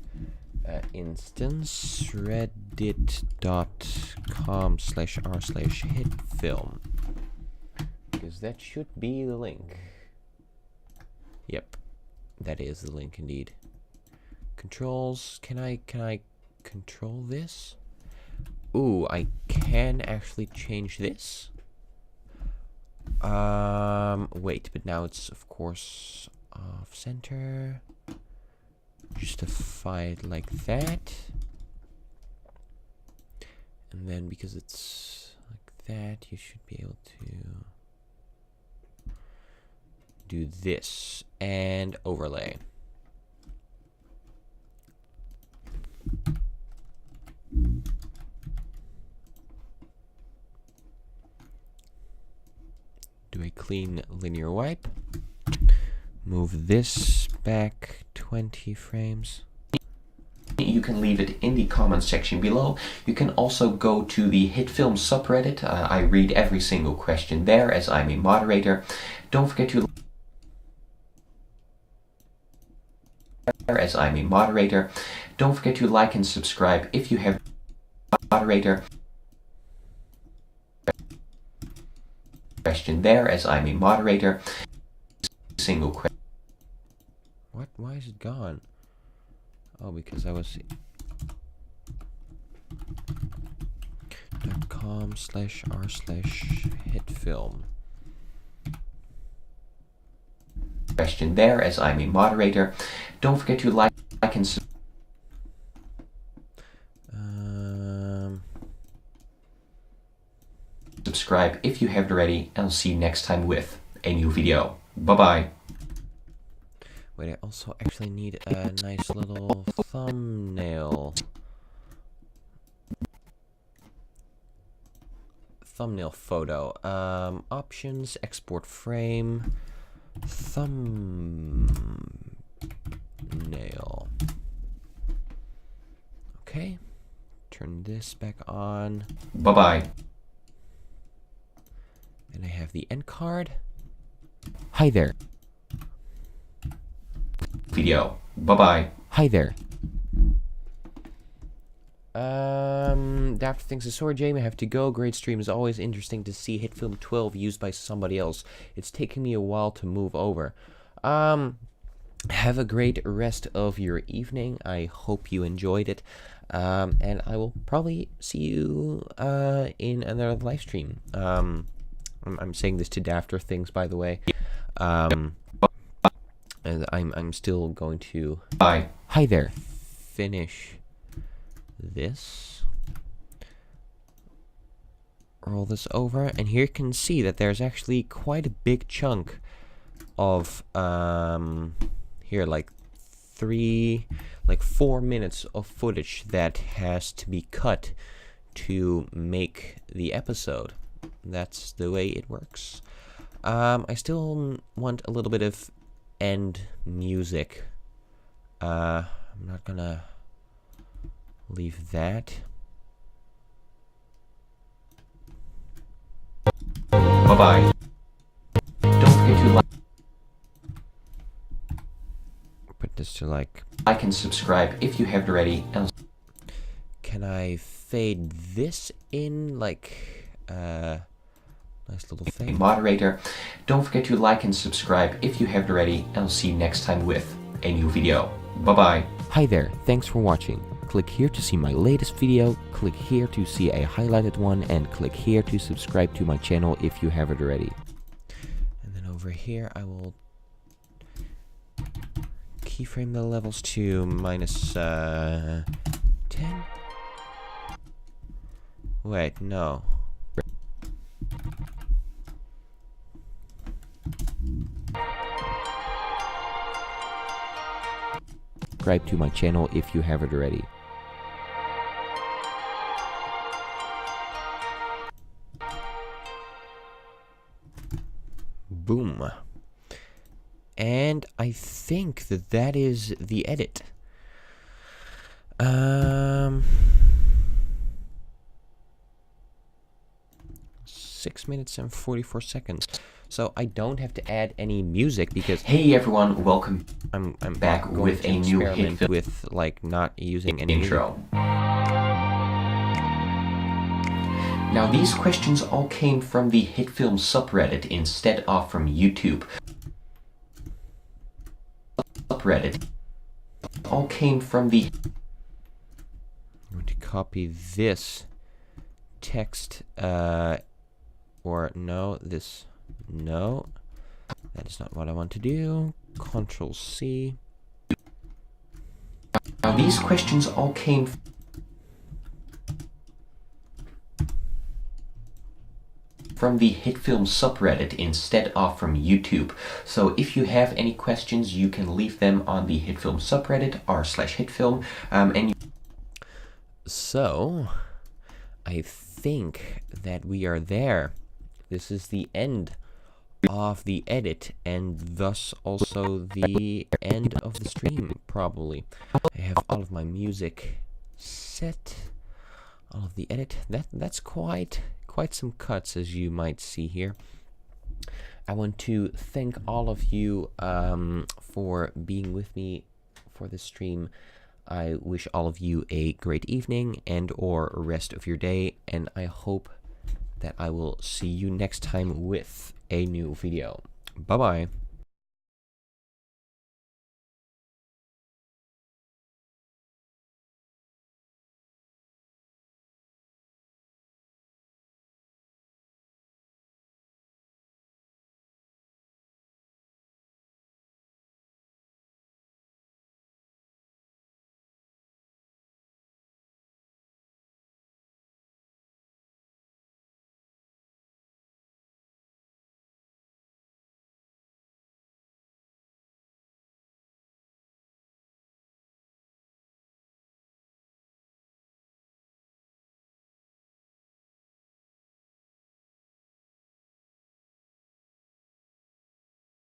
instance, reddit.com/r/hitfilm, because that should be the link. Yep, that is the link indeed. Controls. Can I control this? Ooh, I can actually change this. Wait, but now it's of course off center. Justify it like that. And then because it's like that, you should be able to do this and overlay. Do a clean linear wipe. Move this back 20 frames. You can leave it in the comments section below. You can also go to the HitFilm subreddit. I read every single question there as I'm a moderator. Don't forget to Don't forget to like and subscribe if you have moderator. Question there as I'm a moderator. Single question. What? Why is it gone? Oh, because I was .com/r/hitfilm. Question there as I'm a moderator. Don't forget to like and subscribe if you haven't already, and I'll see you next time with a new video. Bye-bye. Wait, I also actually need a nice little thumbnail photo. Options, export frame, thumbnail. Okay, turn this back on. Bye-bye. And I have the end card. Hi there. Video. Bye-bye. Hi there. After things is sorry, Jamie, I have to go. Great stream. Is always interesting to see HitFilm 12 used by somebody else. It's taken me a while to move over. Have a great rest of your evening. I hope you enjoyed it. And I will probably see you in another live stream. I'm saying this to Dafter Things, by the way. And I'm still going to hi there. Finish this. Roll this over, and here you can see that there's actually quite a big chunk of here, like 4 minutes of footage that has to be cut to make the episode. That's the way it works. I still want a little bit of end music. I'm not gonna leave that. Bye-bye. Don't forget to like. Put this to like like and subscribe if you haven't already. Can I fade this in like nice little thing? Moderator, don't forget to like and subscribe if you haven't already, and I'll see you next time with a new video. Bye-bye. Hi there, thanks for watching. Click here to see my latest video, click here to see a highlighted one, and click here to subscribe to my channel if you haven't already. And then over here I will keyframe the levels to minus 10. Wait, no. Subscribe to my channel if you haven't already. Boom. And I think that that is the edit. 6 minutes and 44 seconds. So I don't have to add any music because... Hey everyone, welcome. I'm back with a new hit film with like not using any intro. Now these questions all came from the hit film subreddit instead of from YouTube. Subreddit all came from the... I'm going to copy this text, or no, this, no, that is not what I want to do. Control C. Now these questions all came from the hit film subreddit instead of from YouTube. So if you have any questions, you can leave them on the hit film subreddit r/hitfilm, and you... So I think that we are there. This is the end of the edit, and thus also the end of the stream, probably. I have all of my music set, all of the edit. That's quite some cuts, as you might see here. I want to thank all of you for being with me for this stream. I wish all of you a great evening and or rest of your day, and I hope that I will see you next time with a new video. Bye-bye.